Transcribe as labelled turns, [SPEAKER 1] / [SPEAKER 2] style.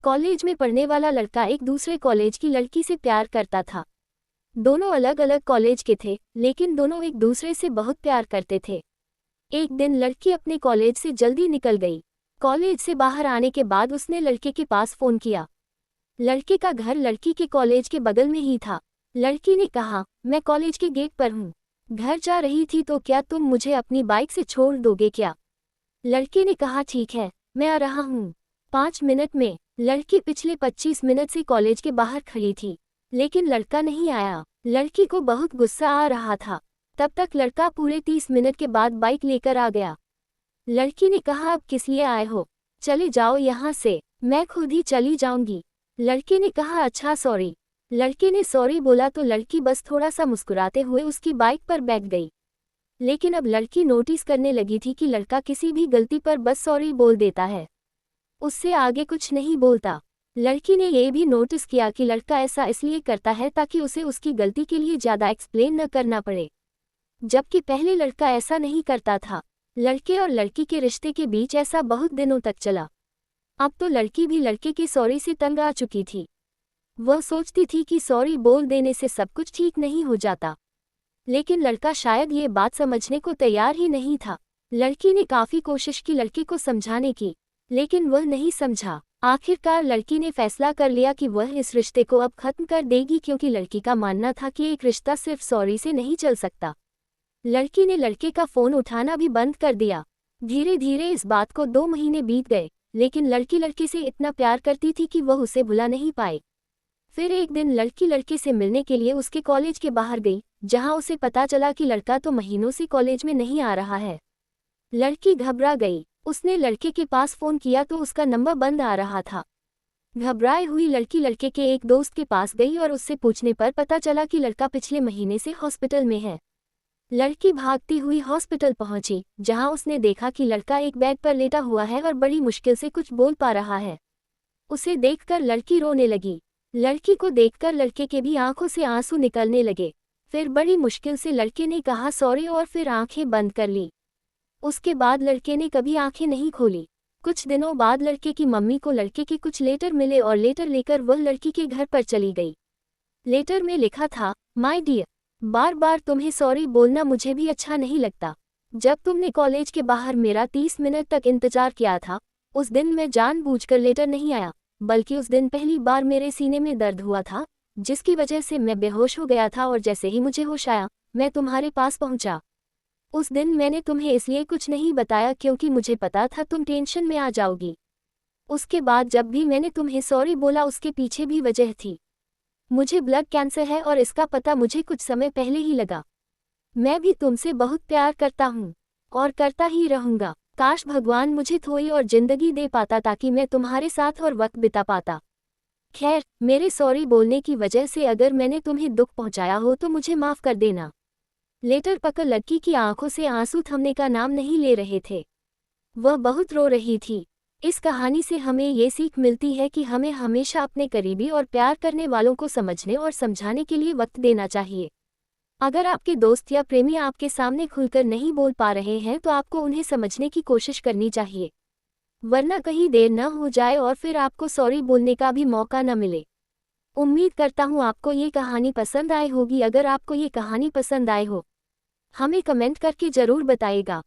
[SPEAKER 1] College में पढ़ने वाला लड़का एक दूसरे कॉलेज की लड़की से प्यार करता था। दोनों अलग अलग कॉलेज के थे, लेकिन दोनों एक दूसरे से बहुत प्यार करते थे। एक दिन लड़की अपने कॉलेज से जल्दी निकल गई। कॉलेज से बाहर आने के बाद उसने लड़के के पास फ़ोन किया। लड़के का घर लड़की के कॉलेज के बगल में ही था। लड़की ने कहा, मैं कॉलेज के गेट पर हूँ, घर जा रही थी, तो क्या तुम मुझे अपनी बाइक से छोड़ दोगे क्या? लड़के ने कहा, ठीक है, मैं आ रहा हूँ 5 मिनट में। लड़की पिछले 25 मिनट से कॉलेज के बाहर खड़ी थी, लेकिन लड़का नहीं आया। लड़की को बहुत गुस्सा आ रहा था। तब तक लड़का पूरे 30 मिनट के बाद बाइक लेकर आ गया। लड़की ने कहा, अब किस लिए आए हो? चले जाओ यहाँ से, मैं खुद ही चली जाऊंगी। लड़के ने कहा, अच्छा सॉरी। लड़के ने सॉरी बोला तो लड़की बस थोड़ा सा मुस्कुराते हुए उसकी बाइक पर बैठ गई। लेकिन अब लड़की नोटिस करने लगी थी कि लड़का किसी भी गलती पर बस सॉरी बोल देता है, उससे आगे कुछ नहीं बोलता। लड़की ने यह भी नोटिस किया कि लड़का ऐसा इसलिए करता है ताकि उसे उसकी गलती के लिए ज़्यादा एक्सप्लेन न करना पड़े, जबकि पहले लड़का ऐसा नहीं करता था। लड़के और लड़की के रिश्ते के बीच ऐसा बहुत दिनों तक चला। अब तो लड़की भी लड़के की सॉरी से तंग आ चुकी थी। वह सोचती थी कि सॉरी बोल देने से सब कुछ ठीक नहीं हो जाता, लेकिन लड़का शायद ये बात समझने को तैयार ही नहीं था। लड़की ने काफ़ी कोशिश की लड़के को समझाने की, लेकिन वह नहीं समझा। आखिरकार लड़की ने फैसला कर लिया कि वह इस रिश्ते को अब खत्म कर देगी, क्योंकि लड़की का मानना था कि एक रिश्ता सिर्फ सॉरी से नहीं चल सकता। लड़की ने लड़के का फ़ोन उठाना भी बंद कर दिया। धीरे धीरे इस बात को 2 महीने बीत गए, लेकिन लड़की लड़के से इतना प्यार करती थी कि वह उसे भुला नहीं पाई। फिर एक दिन लड़की लड़के से मिलने के लिए उसके कॉलेज के बाहर गई, जहां उसे पता चला कि लड़का तो महीनों से कॉलेज में नहीं आ रहा है। लड़की घबरा गई। उसने लड़के के पास फ़ोन किया तो उसका नंबर बंद आ रहा था। घबराई हुई लड़की लड़के के एक दोस्त के पास गई और उससे पूछने पर पता चला कि लड़का पिछले महीने से हॉस्पिटल में है। लड़की भागती हुई हॉस्पिटल पहुंची, जहां उसने देखा कि लड़का एक बेड पर लेटा हुआ है और बड़ी मुश्किल से कुछ बोल पा रहा है। उसे देखकर लड़की रोने लगी। लड़की को देखकर लड़के के भी आंखों से आंसू निकलने लगे। फिर बड़ी मुश्किल से लड़के ने कहा सॉरी और फिर आंखें बंद कर ली। उसके बाद लड़के ने कभी आंखें नहीं खोली। कुछ दिनों बाद लड़के की मम्मी को लड़के के कुछ लेटर मिले और लेटर लेकर वह लड़की के घर पर चली गई। लेटर में लिखा था, माय डियर, बार बार तुम्हें सॉरी बोलना मुझे भी अच्छा नहीं लगता। जब तुमने कॉलेज के बाहर मेरा 30 मिनट तक इंतजार किया था, उस दिन मैं जानबूझकर लेटर नहीं आया, बल्कि उस दिन पहली बार मेरे सीने में दर्द हुआ था, जिसकी वजह से मैं बेहोश हो गया था और जैसे ही मुझे होश आया, मैं तुम्हारे पास पहुंचा। उस दिन मैंने तुम्हें इसलिए कुछ नहीं बताया क्योंकि मुझे पता था तुम टेंशन में आ जाओगी। उसके बाद जब भी मैंने तुम्हें सॉरी बोला उसके पीछे भी वजह थी। मुझे ब्लड कैंसर है और इसका पता मुझे कुछ समय पहले ही लगा। मैं भी तुमसे बहुत प्यार करता हूँ और करता ही रहूँगा। काश भगवान मुझे थोड़ी और जिंदगी दे पाता ताकि मैं तुम्हारे साथ और वक्त बिता पाता। खैर, मेरे सॉरी बोलने की वजह से अगर मैंने तुम्हें दुख पहुंचाया हो तो मुझे माफ़ कर देना। लेटर पकड़ लड़की की आंखों से आंसू थमने का नाम नहीं ले रहे थे। वह बहुत रो रही थी। इस कहानी से हमें ये सीख मिलती है कि हमें हमेशा अपने करीबी और प्यार करने वालों को समझने और समझाने के लिए वक्त देना चाहिए। अगर आपके दोस्त या प्रेमी आपके सामने खुलकर नहीं बोल पा रहे हैं तो आपको उन्हें समझने की कोशिश करनी चाहिए, वरना कहीं देर न हो जाए और फिर आपको सॉरी बोलने का भी मौका न मिले। उम्मीद करता हूँ आपको ये कहानी पसंद आई होगी। अगर आपको ये कहानी पसंद आए हो, हमें कमेंट करके ज़रूर बताइएगा।